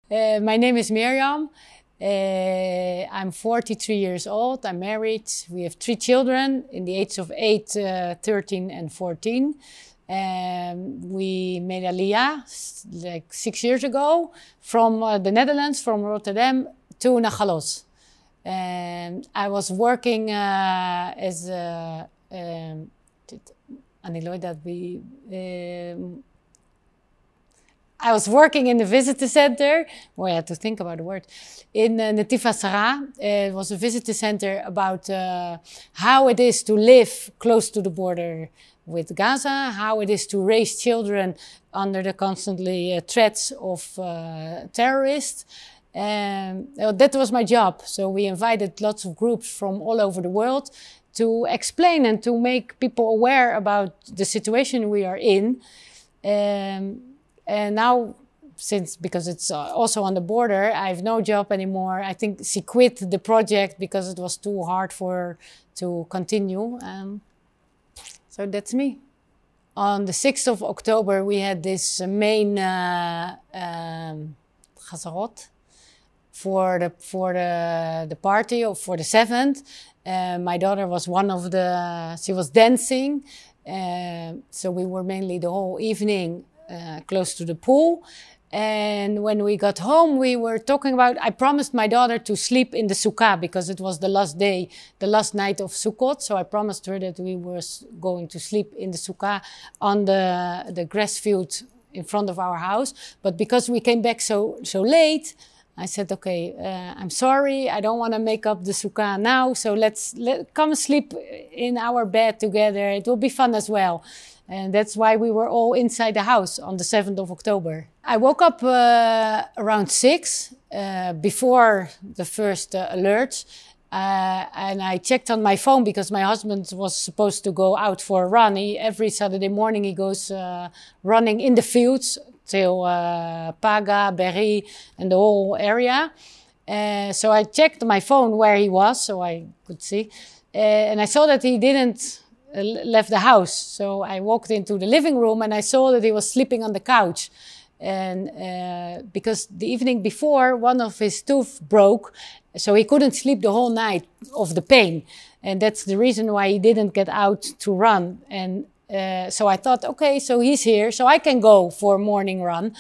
My name is Miriam. I'm 43 years old. I'm married. We have 3 children in the age of 8, 13 and 14. We made Aliyah like 6 years ago from the Netherlands, from Rotterdam to Nachalos. And I was working as a... I was working in the visitor center. Well, I had to think about the word. In Netiv HaSara. It was a visitor center about how it is to live close to the border with Gaza, how it is to raise children under the constantly threats of terrorists. That was my job. So we invited lots of groups from all over the world to explain and to make people aware about the situation we are in. And now, because it's also on the border, I have no job anymore. I think she quit the project because it was too hard for her to continue. So that's me. On the 6th of October, we had this main Chazarot for the party, or for the 7th. My daughter was she was dancing. So we were mainly the whole evening close to the pool. And when we got home, we were talking about, I promised my daughter to sleep in the sukkah because it was the last night of Sukkot. So I promised her that we were going to sleep in the sukkah on the grass field in front of our house. But because we came back so late, I said, okay, I'm sorry, I don't want to make up the sukkah now. So let's come sleep in our bed together. It will be fun as well. And that's why we were all inside the house on the 7th of October. I woke up around 6, before the first alerts. And I checked on my phone because my husband was supposed to go out for a run. Every Saturday morning he goes running in the fields till Paga, Berry, and the whole area. So I checked my phone where he was so I could see. And I saw that he didn't left the house. So I walked into the living room and I saw that he was sleeping on the couch. And because the evening before, one of his tooth broke, so he couldn't sleep the whole night of the pain. And that's the reason why he didn't get out to run. And so I thought, okay, so he's here, so I can go for a morning run.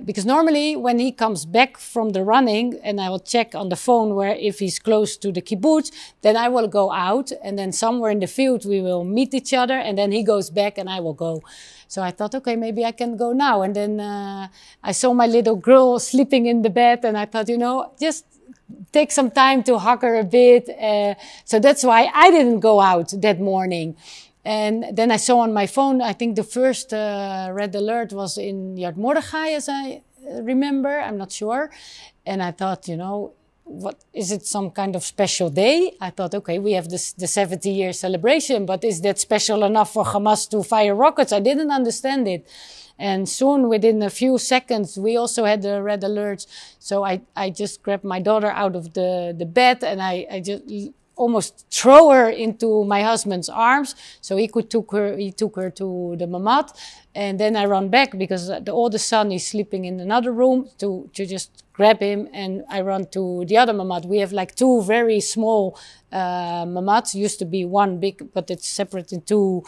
Because normally when he comes back from the running and I will check on the phone if he's close to the kibbutz, then I will go out and then somewhere in the field we will meet each other and then he goes back and I will go. So I thought, okay, maybe I can go now. And then I saw my little girl sleeping in the bed and I thought, just take some time to hug her a bit. So that's why I didn't go out that morning. And then I saw on my phone, I think the first red alert was in Yad Mordechai, as I remember. I'm not sure. And I thought, what is it, some kind of special day? I thought, okay, we have the 70-year celebration, but is that special enough for Hamas to fire rockets? I didn't understand it. And soon, within a few seconds, we also had the red alerts. So I just grabbed my daughter out of the bed and I just almost throw her into my husband's arms so he took her to the mamad. And then I run back because the oldest son is sleeping in another room to just grab him, and I run to the other mamad. We have like 2 very small mamads. Used to be one big, but it's separate in 2.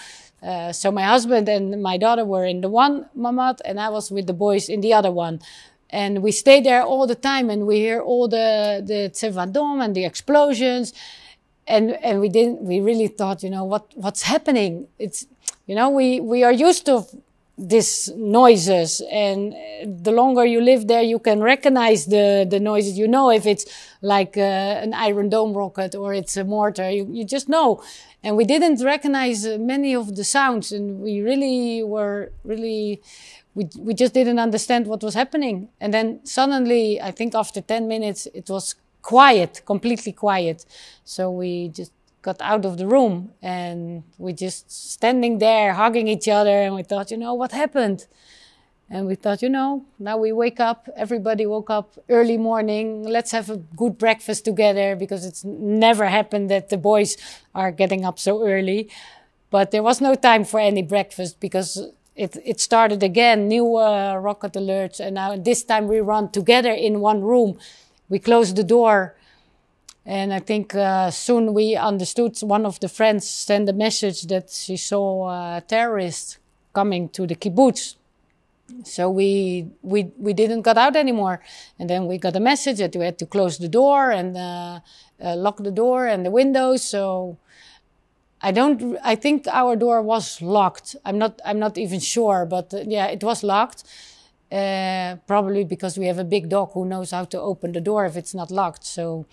So my husband and my daughter were in the one mamad and I was with the boys in the other one. And we stayed there all the time and we hear all the tzevadom and the explosions. And we really thought, what's happening? It's, we are used to these noises, and the longer you live there, you can recognize the noises. If it's like an Iron Dome rocket or it's a mortar, you just know. And we didn't recognize many of the sounds, and we just didn't understand what was happening. And then suddenly, I think after 10 minutes, it was quiet, completely quiet. So we just got out of the room and we just standing there hugging each other and we thought, what happened? And we thought, now we wake up, everybody woke up early morning, let's have a good breakfast together because it's never happened that the boys are getting up so early. But there was no time for any breakfast because it started again, new rocket alerts, and now this time we run together in one room. We closed the door, and I think soon we understood. One of the friends sent a message that she saw terrorists coming to the kibbutz. So we didn't get out anymore, and then we got a message that we had to close the door and lock the door and the windows. So I think our door was locked. I'm not even sure, but yeah, it was locked. Probably because we have a big dog who knows how to open the door if it's not locked. So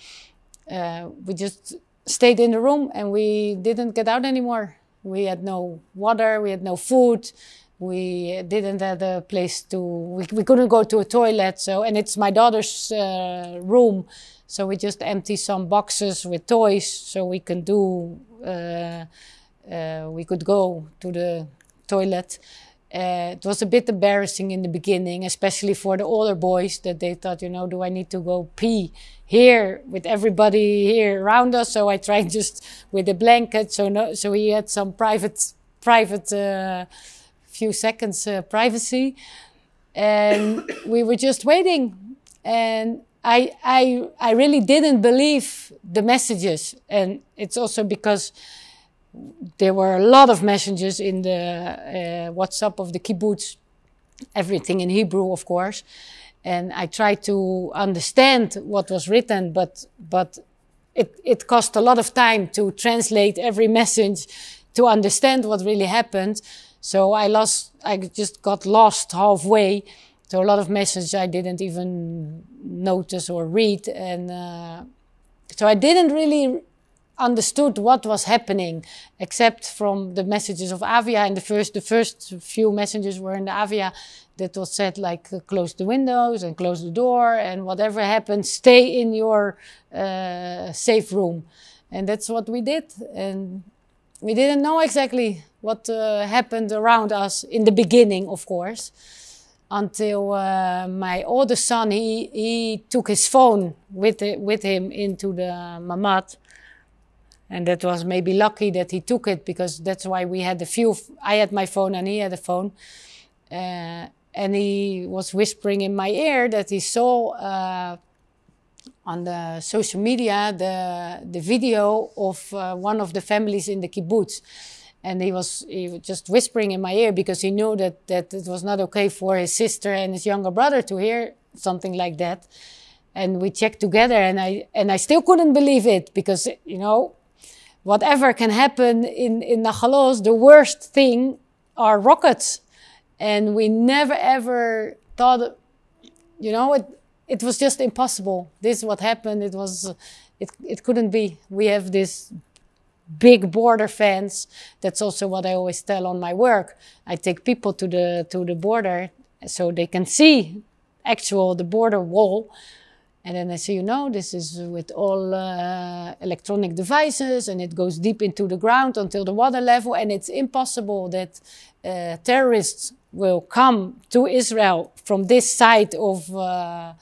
we just stayed in the room and we didn't get out anymore. We had no water, we had no food. We didn't have a place to, we couldn't go to a toilet. So, and it's my daughter's room. So we just empty some boxes with toys so we can do, we could go to the toilet. It was a bit embarrassing in the beginning, especially for the older boys, that they thought, you know, do I need to go pee here with everybody here around us? So I tried just with a blanket. So he had some private few seconds privacy, and we were just waiting. And I really didn't believe the messages, and it's also because there were a lot of messages in the WhatsApp of the kibbutz, everything in Hebrew, of course. And I tried to understand what was written, but it cost a lot of time to translate every message to understand what really happened. So I just got lost halfway. So a lot of messages I didn't even notice or read. And so I didn't really understood what was happening, except from the messages of Avia. And the first few messages were in the Avia that was said like, close the windows and close the door, and whatever happens, stay in your safe room. And that's what we did. And we didn't know exactly what happened around us in the beginning, of course, until my oldest son, he took his phone with him into the mamad. And that was maybe lucky that he took it, because that's why we had I had my phone and he had a phone. And he was whispering in my ear that he saw on the social media the video of one of the families in the kibbutz. And he was just whispering in my ear, because he knew that it was not okay for his sister and his younger brother to hear something like that. And we checked together, and I still couldn't believe it, because, you know, whatever can happen in Nachalos, the worst thing are rockets. And we never ever thought, you know, it was just impossible. This is what happened. It couldn't be. We have this big border fence. That's also what I always tell on my work. I take people to the border so they can see the border wall. And then I say, you know, this is with all electronic devices, and it goes deep into the ground until the water level. And it's impossible that terrorists will come to Israel from this side of the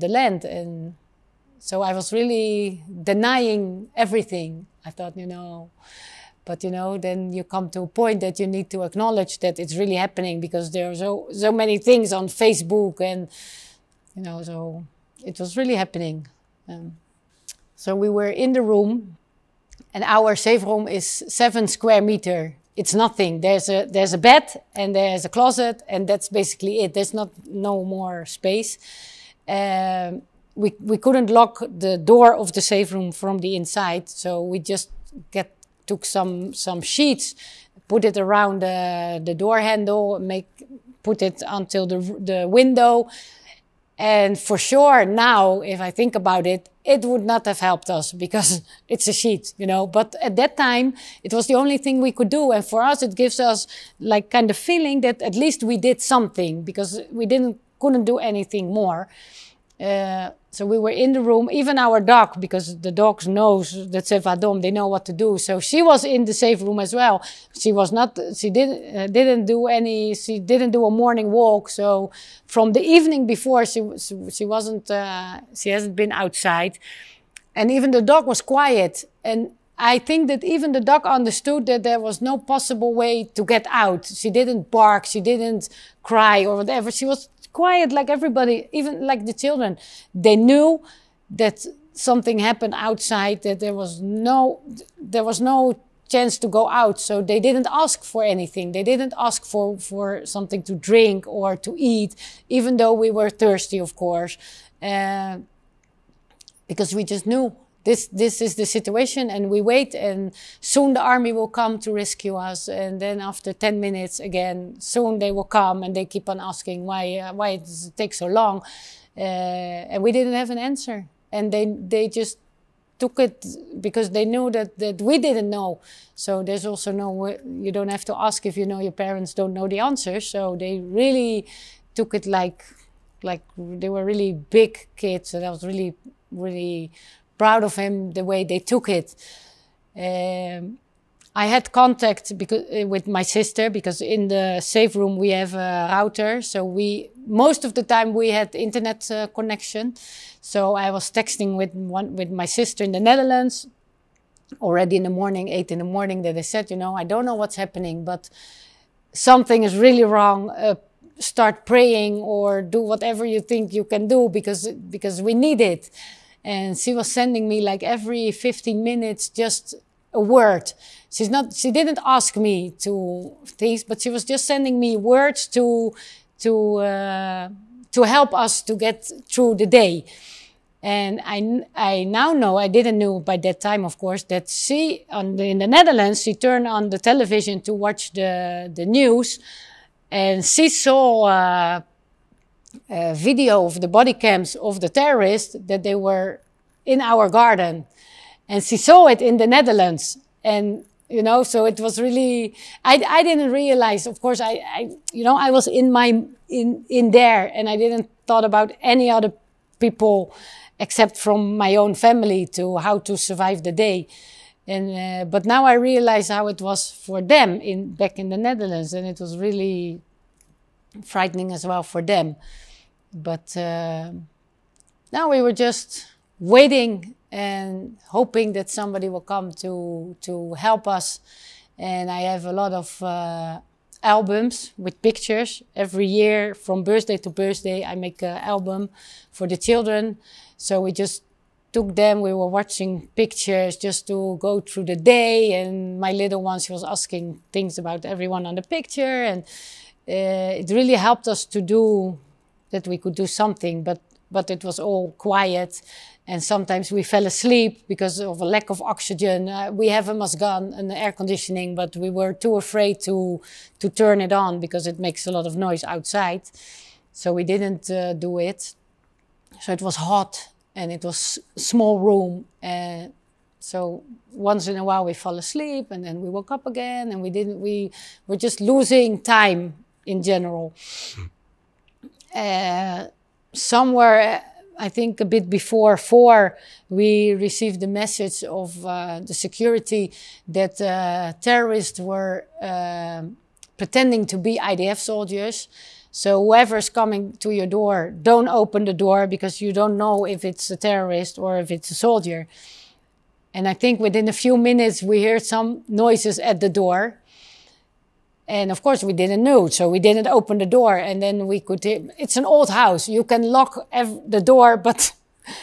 land. And so I was really denying everything. I thought, you know, but, you know, then you come to a point that you need to acknowledge that it's really happening, because there are so many things on Facebook, and, you know, so it was really happening. So we were in the room, and our safe room is 7 square meters. It's nothing. There's a bed and there's a closet, and that's basically it. There's no more space. We couldn't lock the door of the safe room from the inside, so we just took some sheets, put it around the door handle, put it until the window. And for sure now, if I think about it, it would not have helped us, because it's a sheet, you know. But at that time, it was the only thing we could do. And for us, it gives us like kind of feeling that at least we did something, because we couldn't do anything more. So we were in the room, even our dog, because the dogs knows that Sevadom, they know what to do. So she was in the safe room as well. She didn't do a morning walk. So from the evening before, she hasn't been outside. And even the dog was quiet. And I think that even the dog understood that there was no possible way to get out. She didn't bark, she didn't cry or whatever. She was quiet like everybody, even like the children. They knew that something happened outside, that there was no chance to go out. So they didn't ask for anything. They didn't ask for something to drink or to eat, even though we were thirsty, of course, because we just knew this is the situation, and we wait, and soon the army will come to rescue us. And then after 10 minutes again, soon they will come, and they keep on asking why does it take so long, and we didn't have an answer. And they just took it because they knew that we didn't know. So there's also you don't have to ask if you know your parents don't know the answer. So they really took it like they were really big kids. And I was really, really proud of him, the way they took it. I had contact with my sister, because in the safe room we have a router. So most of the time we had internet connection. So I was texting with my sister in the Netherlands already in the morning, 8 in the morning, that they said, I don't know what's happening, but something is really wrong. Start praying or do whatever you think you can do, because we need it. And she was sending me like every 15 minutes just a word. She didn't ask me to things, but she was just sending me words to help us to get through the day. And I now know, I didn't know by that time, of course, that in the Netherlands, she turned on the television to watch the news, and she saw a video of the body cams of the terrorists, that they were in our garden. And she saw it in the Netherlands. And, so it was really, I didn't realize, of course, I was in there, and I didn't thought about any other people except from my own family to how to survive the day. And, but now I realize how it was for them back in the Netherlands. And it was really frightening as well for them. But now we were just waiting and hoping that somebody will come to help us. And I have a lot of albums with pictures. Every year, from birthday to birthday, I make an album for the children. So we just took them. We were watching pictures just to go through the day. And my little one, she was asking things about everyone on the picture. And it really helped us to do that. We could do something, but it was all quiet. And sometimes we fell asleep because of a lack of oxygen. We have a Masgan and air conditioning, but we were too afraid to turn it on because it makes a lot of noise outside. So we didn't do it. So it was hot, and it was a small room. So once in a while we fall asleep, and then we woke up again, and we were just losing time in general. Somewhere, I think a bit before 4, we received the message of the security that terrorists were pretending to be IDF soldiers. So whoever's coming to your door, don't open the door, because you don't know if it's a terrorist or if it's a soldier. And I think within a few minutes we heard some noises at the door. And of course we didn't know, so we didn't open the door. And then we could hear, it's an old house. You can lock the door, but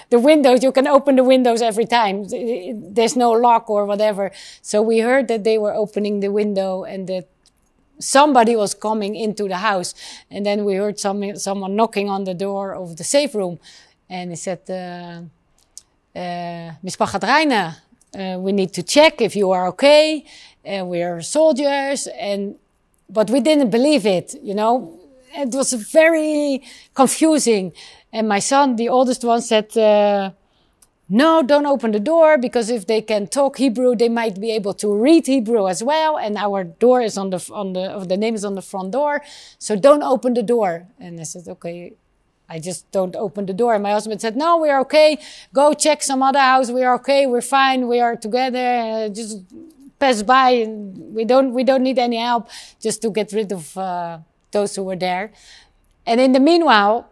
the windows, you can open the windows every time. There's no lock or whatever. So we heard that they were opening the window and that somebody was coming into the house. And then we heard someone knocking on the door of the safe room. And he said, המשפחת ריינן, we need to check if you are okay. We are soldiers. But we didn't believe it, It was very confusing. And my son, the oldest one, said, no, don't open the door, because if they can talk Hebrew, they might be able to read Hebrew as well. And our door is the name is on the front door. So don't open the door. And I said, okay, I just don't open the door. And my husband said, no, we are okay. Go check some other house. We are okay. We're fine. We are together. Just pass by. And we don't need any help, just to get rid of those who were there. And in the meanwhile,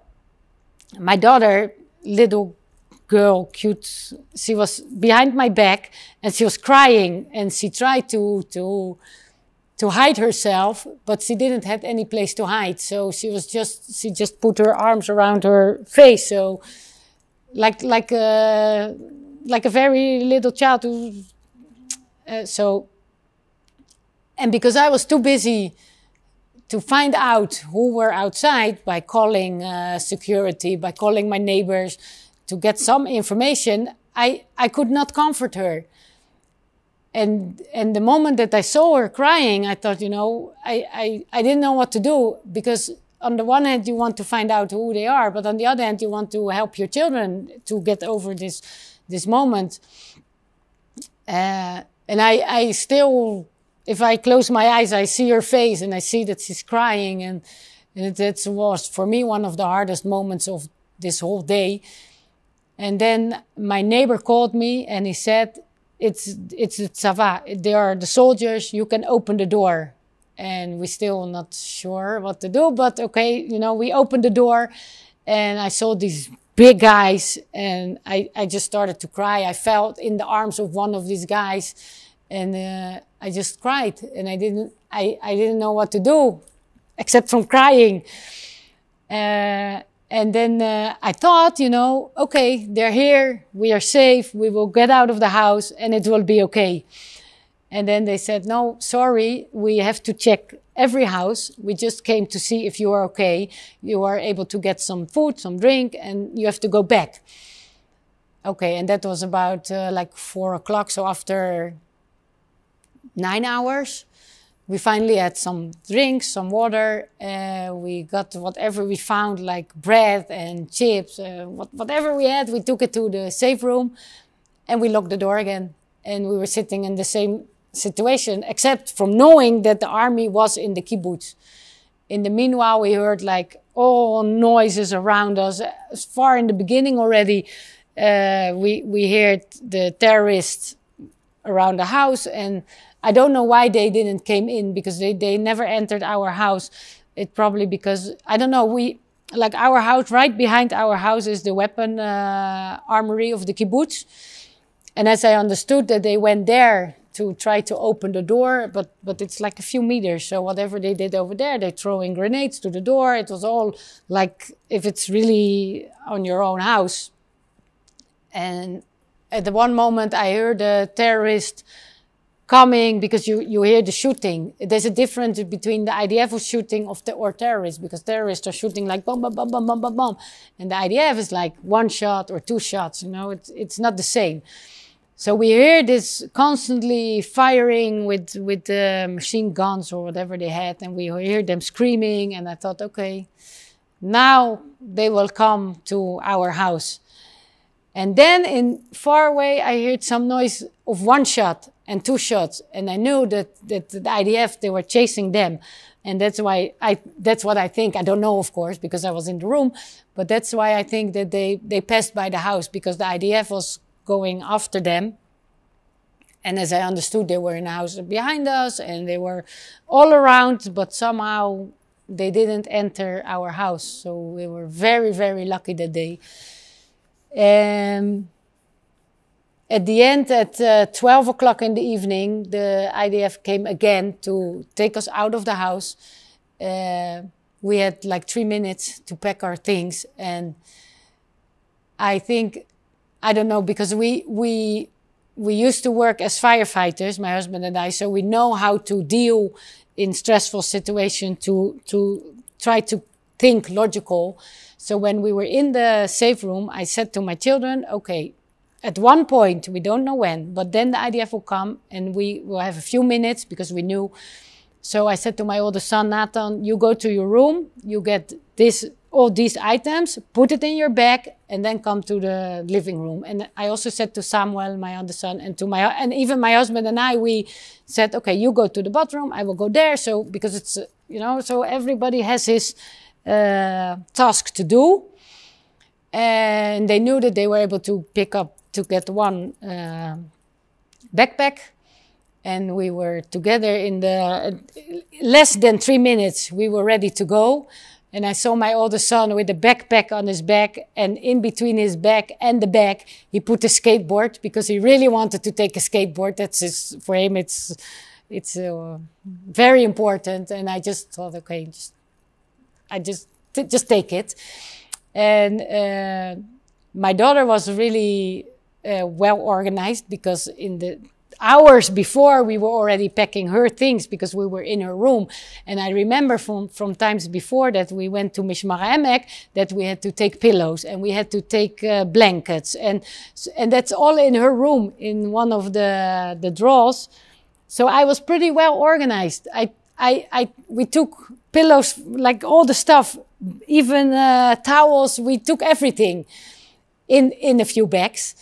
my daughter, little girl, cute. She was behind my back and she was crying and she tried to hide herself, but she didn't have any place to hide. So she just put her arms around her face. So like a very little child who, and because I was too busy to find out who were outside by calling security, by calling my neighbors to get some information, I could not comfort her. And the moment that I saw her crying, I thought, I didn't know what to do, because on the one hand, you want to find out who they are, but on the other hand, you want to help your children to get over this moment. And I still, if I close my eyes, I see her face and I see that she's crying. And that was, for me, one of the hardest moments of this whole day. And then my neighbor called me and he said, it's the Sabah. They are the soldiers. You can open the door. And we're still not sure what to do, but okay, we opened the door and I saw these big guys and I just started to cry. I fell in the arms of one of these guys and I just cried and I didn't know what to do except from crying. And then I thought, okay, they're here, we are safe, we will get out of the house and it will be okay. And then they said, no, sorry, we have to check every house. We just came to see if you are okay. You are able to get some food, some drink, and you have to go back. Okay, and that was about 4 o'clock. So after 9 hours, we finally had some drinks, some water. We got whatever we found, like bread and chips. Whatever we had, we took it to the safe room and we locked the door again. And we were sitting in the same situation, except from knowing that the army was in the kibbutz. In the meanwhile, we heard all noises around us. As far in the beginning already, we heard the terrorists around the house, and I don't know why they didn't came in, because they never entered our house. It probably because, I don't know, our house, right behind our house is the weapon armory of the kibbutz. And as I understood that they went there to try to open the door, but it's like a few meters. So whatever they did over there, they're throwing grenades to the door. It was all like if it's really on your own house. And at the one moment I heard a terrorist coming, because you hear the shooting. There's a difference between the IDF shooting or terrorists, because terrorists are shooting like bomb, bomb, bomb, bomb, bomb, bomb, bomb. And the IDF is like 1 shot or 2 shots, it's not the same. So we hear this constantly firing with machine guns or whatever they had, and we hear them screaming, and I thought, okay, now they will come to our house. And then in far away, I heard some noise of 1 shot and 2 shots, and I knew that the IDF, they were chasing them. And that's what I think. I don't know, of course, because I was in the room, but that's why I think that they passed by the house, because the IDF was going after them. And as I understood, they were in the house behind us and they were all around, but somehow they didn't enter our house. So we were very, very lucky that day. At the end, at 12 o'clock in the evening, the IDF came again to take us out of the house. We had 3 minutes to pack our things. And I think, I don't know, because we used to work as firefighters, my husband and I, so we know how to deal in stressful situations, to try to think logical. So when we were in the safe room, I said to my children, okay, at one point, we don't know when, but then the IDF will come and we will have a few minutes, because we knew. So I said to my oldest son, Nathan, you go to your room, you get all these items, put it in your bag, and then come to the living room. And I also said to Samuel, my other son, and even my husband and I, we said, okay, you go to the bathroom, I will go there. So, because it's, so everybody has his task to do. And they knew that they were able to get one backpack. And we were together in less than 3 minutes, we were ready to go. And I saw my oldest son with a backpack on his back, and in between his back and the back, he put a skateboard because he really wanted to take a skateboard. That's for him. It's very important. And I just thought, okay, just take it. And my daughter was really well organized, because in the hours before we were already packing her things because we were in her room. And I remember from times before that we went to Mishmaremek that we had to take pillows and we had to take blankets, and that's all in her room in one of the drawers. So I was pretty well organized. We took pillows, like all the stuff, even towels. We took everything in a few bags.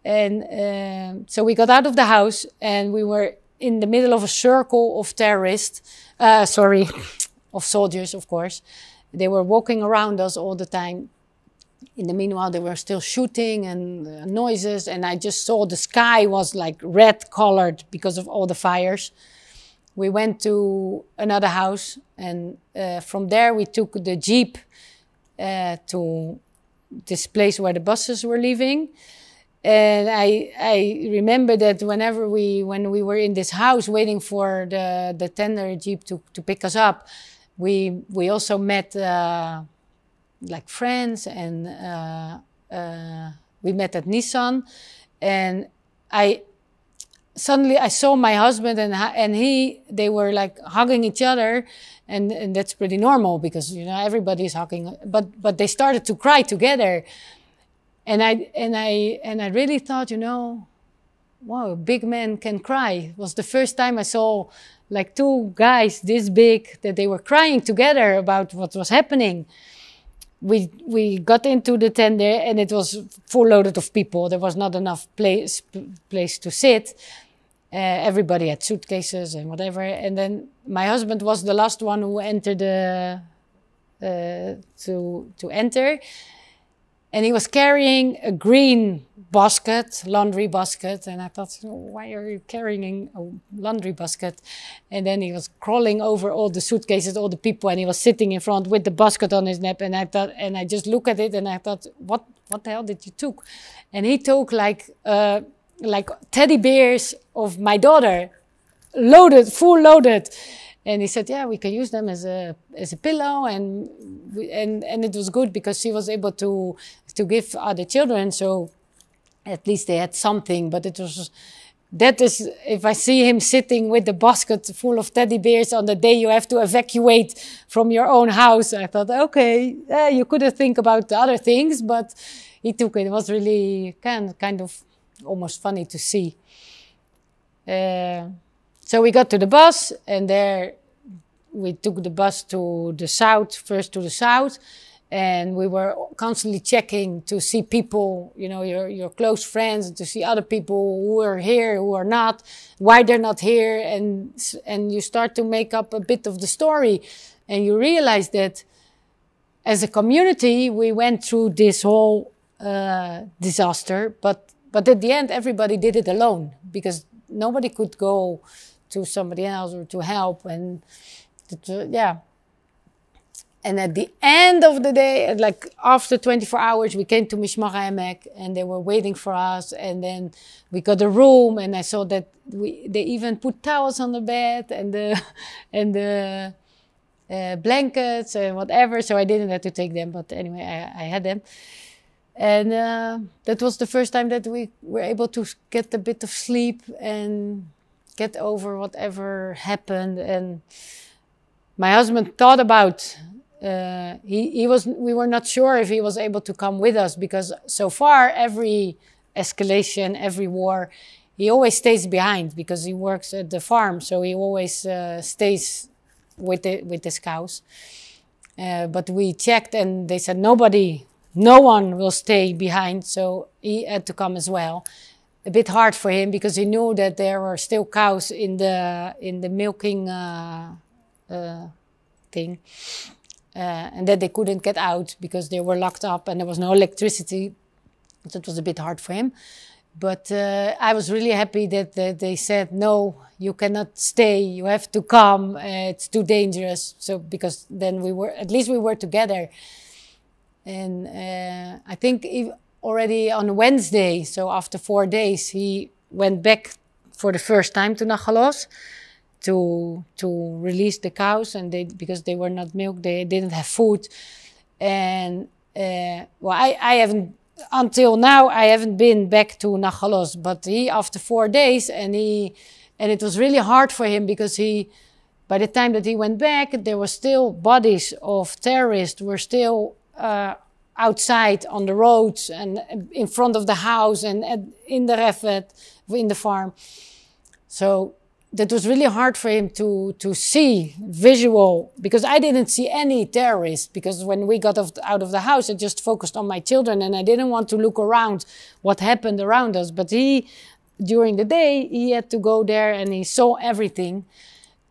And so we got out of the house, and we were in the middle of a circle of terrorists, of soldiers, of course. They were walking around us all the time. In the meanwhile, they were still shooting and noises, and I just saw the sky was like red colored because of all the fires. We went to another house, and from there we took the jeep to this place where the buses were leaving. And I remember that when we were in this house waiting for the tender jeep to pick us up, we also met like friends, and we met at Nissan. And suddenly I saw my husband and they were like hugging each other, and that's pretty normal because everybody's hugging, but they started to cry together. And I really thought, wow, a big man can cry. It was the first time I saw like two guys this big that they were crying together about what was happening. We got into the tent there, and it was full loaded of people. There was not enough place to sit. Everybody had suitcases and whatever. And then my husband was the last one who entered to enter. And he was carrying a green laundry basket. And I thought, why are you carrying a laundry basket? And then he was crawling over all the suitcases, all the people, and he was sitting in front with the basket on his neck. And I just looked at it and I thought, what the hell did you took? And he took like teddy bears of my daughter, full loaded. And he said, yeah, we can use them as a pillow, and it was good because she was able to give other children, so at least they had something. But that is, if I see him sitting with the basket full of teddy bears on the day you have to evacuate from your own house, I thought, okay, you could have think about the other things, but he took it. It was really kind of almost funny to see. So we got to the bus, and there we took the bus to the south, and we were constantly checking to see people, your close friends, and to see other people who are here, who are not, why they're not here, and you start to make up a bit of the story, and you realize that as a community we went through this whole disaster, but at the end everybody did it alone because nobody could go to somebody else or to help, and And at the end of the day, like after 24 hours, we came to Mishmaremek, and they were waiting for us. And then we got a room, and I saw that they even put towels on the bed and the blankets and whatever. So I didn't have to take them, but anyway, I had them. And that was the first time that we were able to get a bit of sleep and get over whatever happened. And my husband thought about, we were not sure if he was able to come with us, because so far every escalation, every war, he always stays behind because he works at the farm. So he always stays with the cows. But we checked and they said no one will stay behind. So he had to come as well. A bit hard for him because he knew that there were still cows in the milking thing. And that they couldn't get out because they were locked up and there was no electricity. So it was a bit hard for him. But I was really happy that they said, no, you cannot stay, you have to come, it's too dangerous. So, because then at least we were together. And I think already on Wednesday, so after 4 days, he went back for the first time to Nachalos to release the cows, and because they were not milked, they didn't have food. And I haven't, until now, I haven't been back to Nachalos, but he, after 4 days, and it was really hard for him because by the time that he went back, there were still bodies of terrorists were still outside on the roads and in front of the house and in the refet, in the farm. So that was really hard for him to see visual, because I didn't see any terrorists, because when we got out of the house, I just focused on my children and I didn't want to look around what happened around us. But during the day, he had to go there and he saw everything.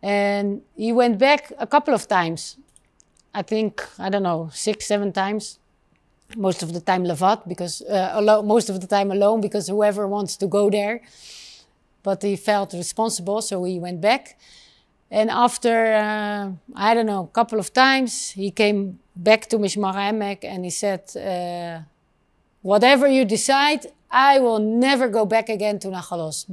And he went back a couple of times. I think, I don't know, 6, 7 times. Most of the time levat, because most of the time alone, because whoever wants to go there. But he felt responsible, so he went back. And after, I don't know, a couple of times, he came back to Mishmar and he said, whatever you decide, I will never go back again to Nachalos.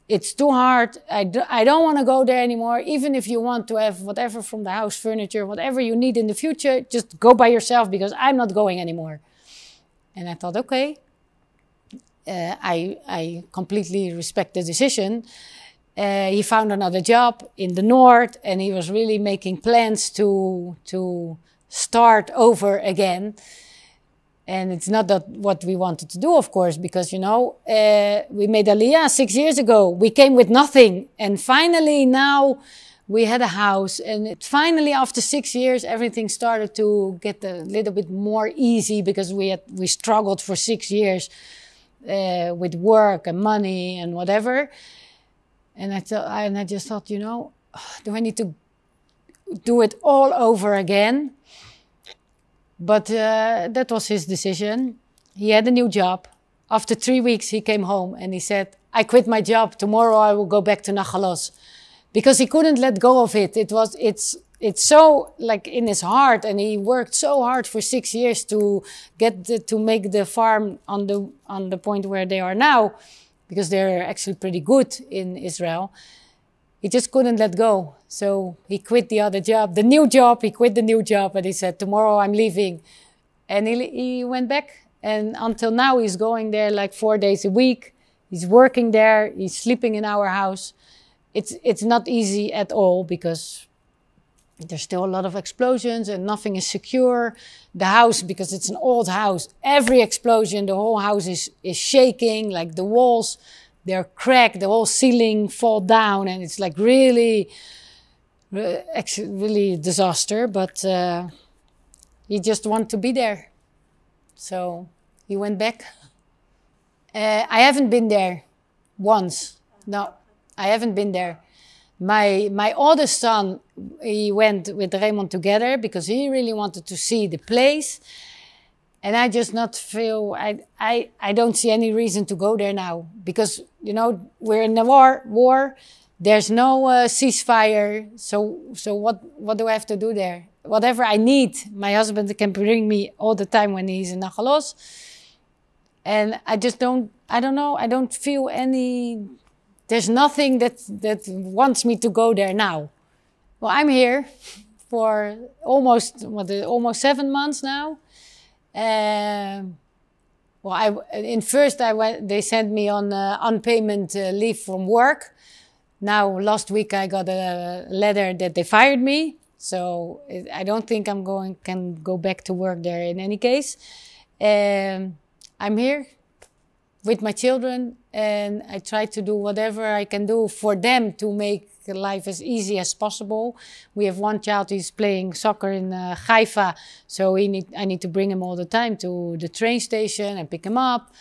It's too hard. I don't want to go there anymore. Even if you want to have whatever from the house, furniture, whatever you need in the future, just go by yourself, because I'm not going anymore. And I thought, okay. I completely respect the decision. He found another job in the north, and he was really making plans to start over again. And it's not what we wanted to do, of course, because, we made Aliyah 6 years ago. We came with nothing. And finally now we had a house. And finally, after 6 years, everything started to get a little bit more easy, because we struggled for 6 years. With work and money and whatever. And I just thought, do I need to do it all over again? But that was his decision. He had a new job. After 3 weeks, he came home and he said, I quit my job. Tomorrow I will go back to Nachalos. Because he couldn't let go of it. It's so like in his heart, and he worked so hard for 6 years to make the farm on the point where they are now, because they're actually pretty good in Israel. He just couldn't let go. So he quit the other job, the new job. He quit the new job, and he said, tomorrow I'm leaving. And he went back, and until now he's going there like 4 days a week. He's working there. He's sleeping in our house. It's not easy at all, because there's still a lot of explosions and nothing is secure. The house, because it's an old house, every explosion, the whole house is shaking, like the walls, they're cracked, the whole ceiling fall down, and it's like really disaster. But he just wanted to be there. So he went back. I haven't been there once. No, I haven't been there. My oldest son, he went with Rיימונד together because he really wanted to see the place. And I just not feel, I don't see any reason to go there now. Because, we're in a war. There's no ceasefire. So what do I have to do there? Whatever I need, my husband can bring me all the time when he's in Nachalos. And I don't feel any... There's nothing that wants me to go there now. Well, I'm here for almost 7 months now. They sent me on unpayment leave from work. Now, last week I got a letter that they fired me. So I don't think can go back to work there in any case. I'm here with my children, and I try to do whatever I can do for them to make life as easy as possible. We have one child who's playing soccer in Haifa, so I need to bring him all the time to the train station and pick him up.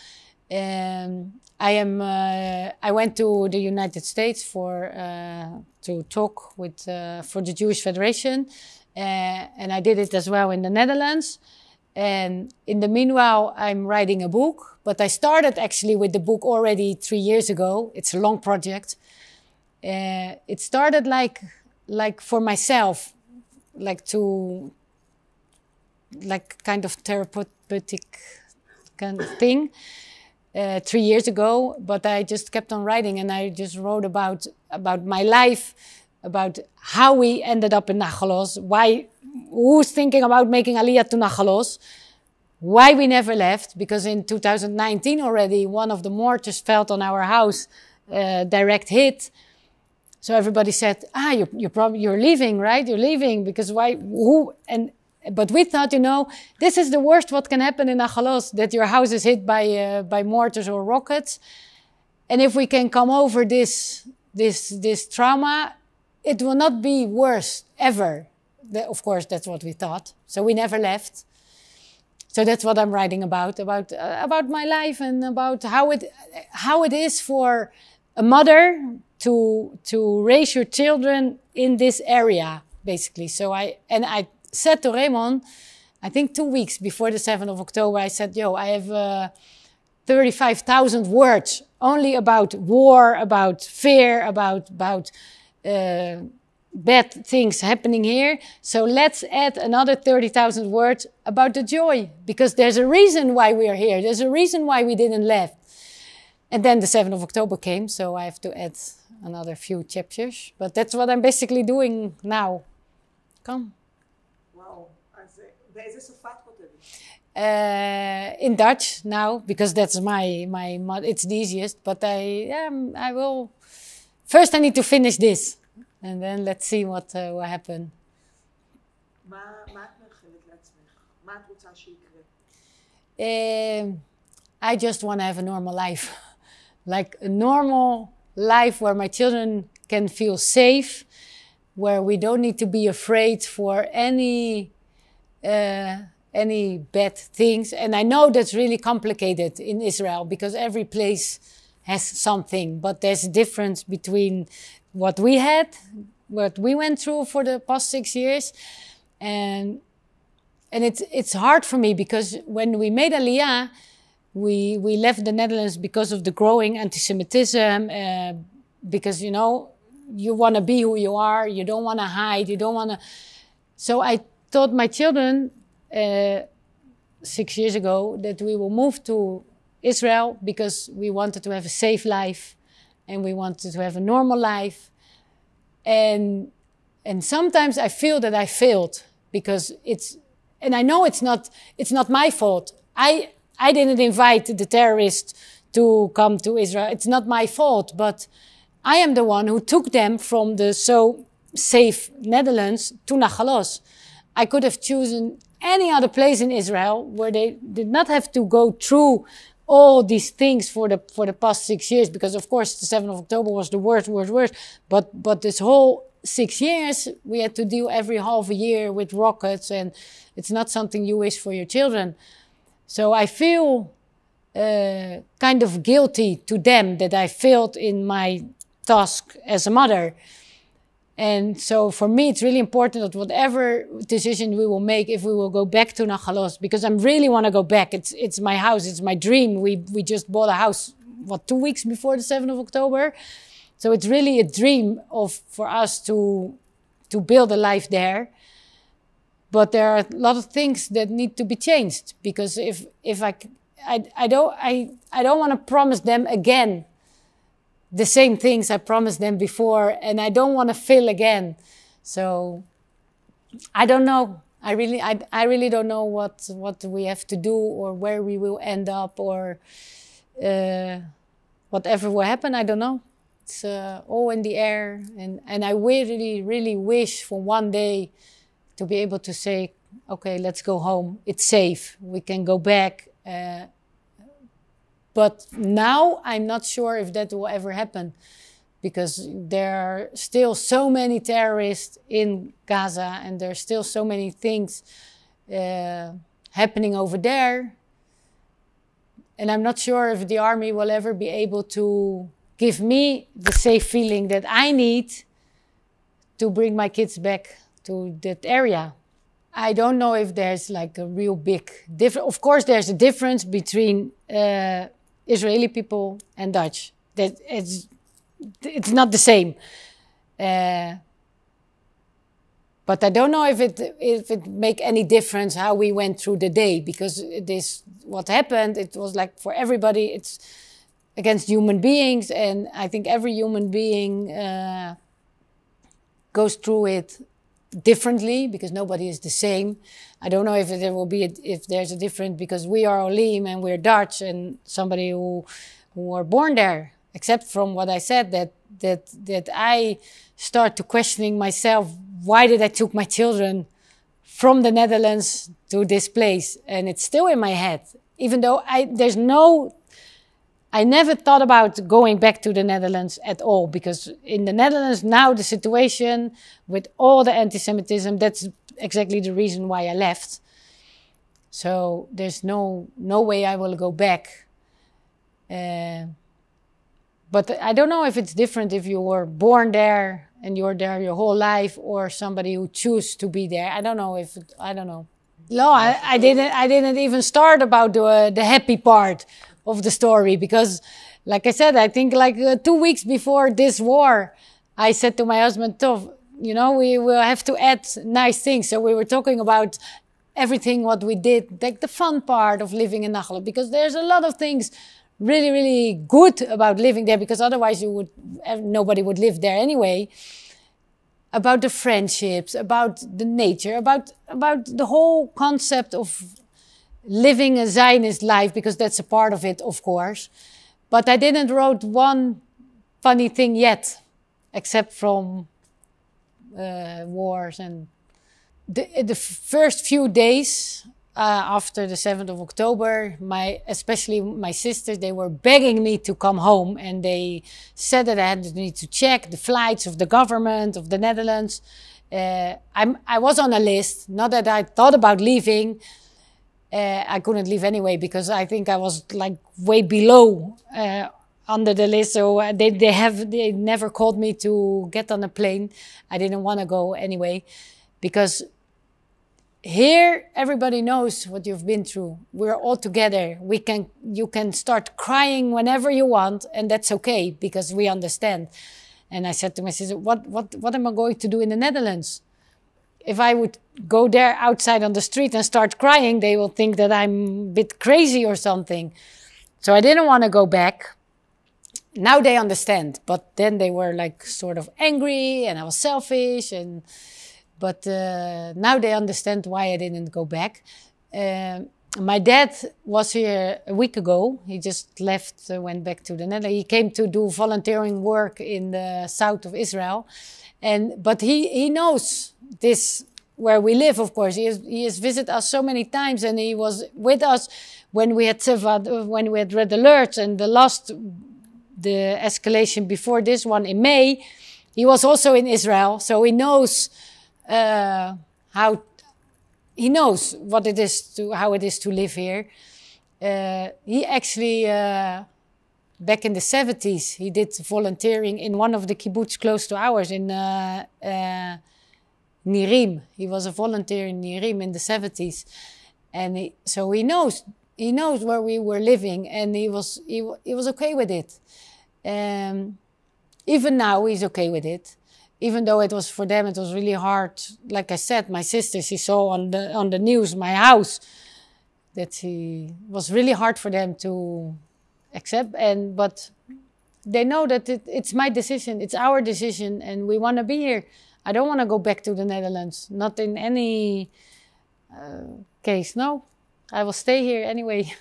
I went to the United States to talk with for the Jewish Federation, and I did it as well in the Netherlands. And in the meanwhile, I'm writing a book, but I started actually with the book already 3 years ago. It's a long project. It started like for myself, like kind of therapeutic kind of thing 3 years ago. But I just kept on writing, and I just wrote about my life, about how we ended up in Nachalos, who's thinking about making Aliyah to Nachalos, why we never left, because in 2019 already one of the mortars fell on our house, direct hit. So everybody said, you're leaving, right? You're leaving, because but we thought, this is the worst what can happen in Nachalos, that your house is hit by mortars or rockets. And if we can come over this trauma, it will not be worse ever. Of course, that's what we thought. So we never left. So that's what I'm writing about my life, and about how it is for a mother to raise your children in this area, basically. So I said to Raymonde, I think 2 weeks before the 7th of October, I said, I have 35,000 words only about war, about fear, about bad things happening here. So let's add another 30,000 words about the joy, because there's a reason why we are here. There's a reason why we didn't left. And then the 7th of October came, so I have to add another few chapters. But that's what I'm basically doing now. Come. Wow. באיזה שפה את כותבת? In Dutch now, because that's it's the easiest. But I will. First, I need to finish this, and then let's see what will happen. מה את מאחלת לעצמך? מה את רוצה שיקרה? I just want to have a normal life, like a normal life where my children can feel safe, where we don't need to be afraid for any bad things. And I know that's really complicated in Israel, because every place has something, but there's a difference between what we had, what we went through for the past 6 years, and it's hard for me, because when we made Aliyah, we left the Netherlands because of the growing anti-Semitism, because you want to be who you are, you don't want to hide, you don't want to. So I told my children 6 years ago that we will move to Israel, because we wanted to have a safe life, and we wanted to have a normal life. And sometimes I feel that I failed, because and I know it's not my fault. I didn't invite the terrorists to come to Israel. It's not my fault, but I am the one who took them from the so safe Netherlands to Nachalos. I could have chosen any other place in Israel where they did not have to go through all these things for the past 6 years, because of course the 7th of October was the worst. But this whole 6 years we had to deal every half a year with rockets, and it's not something you wish for your children. So I feel kind of guilty to them that I failed in my task as a mother. And so for me, it's really important that whatever decision we will make, if we will go back to Nachalos, because I really want to go back. It's my house. It's my dream. We just bought a house, 2 weeks before the 7th of October. So it's really a dream for us to build a life there. But there are a lot of things that need to be changed, because if I don't want to promise them again the same things I promised them before, and I don't want to fail again. So I don't know. I really don't know what we have to do, or where we will end up, or whatever will happen. I don't know. It's all in the air, and I really, really wish for one day to be able to say, okay, let's go home. It's safe. We can go back. But now I'm not sure if that will ever happen, because there are still so many terrorists in Gaza, and there are still so many things happening over there. And I'm not sure if the army will ever be able to give me the safe feeling that I need to bring my kids back to that area. I don't know if there's like a real big difference. Of course, there's a difference between Israeli people and Dutch. That it's not the same. But I don't know if it make any difference how we went through the day, because what happened, it was like for everybody, it's against human beings, and I think every human being goes through it differently because nobody is the same. I don't know if there will be if there's a difference because we are Olim and we're Dutch and somebody who are born there. Except from what I said, that I start to questioning myself. Why did I took my children from the Netherlands to this place? And it's still in my head, even though I never thought about going back to the Netherlands at all, because in the Netherlands now the situation with all the anti-Semitism, that's exactly the reason why I left. So there's no way I will go back. But I don't know if it's different if you were born there and you're there your whole life, or somebody who choose to be there. I don't know. No, I didn't even start about the happy part of the story, because, like I said, I think like 2 weeks before this war, I said to my husband, Tov, we will have to add nice things. So we were talking about everything what we did, like the fun part of living in Nachal, because there's a lot of things really, really good about living there, because otherwise nobody would live there anyway. About the friendships, about the nature, about the whole concept of living a Zionist life, because that's a part of it, of course. But I didn't wrote one funny thing yet, except from wars. And the first few days after the 7th of October, especially my sisters, they were begging me to come home, and they said that I need to check the flights of the government of the Netherlands. I was on a list, not that I thought about leaving. I couldn't leave anyway because I think I was like way below under the list. So they never called me to get on a plane. I didn't want to go anyway, because here, everybody knows what you've been through. We're all together. You can start crying whenever you want, and that's okay because we understand. And I said to my sister, what am I going to do in the Netherlands? If I would go there outside on the street and start crying, they will think that I'm a bit crazy or something. So I didn't want to go back. Now they understand, but then they were like sort of angry, and I was selfish, But now they understand why I didn't go back. My dad was here a week ago. He just left, went back to the Netherlands. He came to do volunteering work in the south of Israel. But he knows this, where we live, of course. He has visited us so many times, and he was with us when we had red alerts, and the escalation before this one in May. He was also in Israel, so he knows how it is to live here. He actually, back in the 70s, he did volunteering in one of the kibbutz close to ours in Mרים. He was a volunteer in Mרים in the 70s, and so he knows where we were living, and he was okay with it. Even now, he's okay with it. Even though it was for them, it was really hard. Like I said, my sister, she saw on the news my house, that it was really hard for them to accept. But they know that it's my decision, it's our decision, and we want to be here. I don't want to go back to the Netherlands, not in any case. No, I will stay here anyway.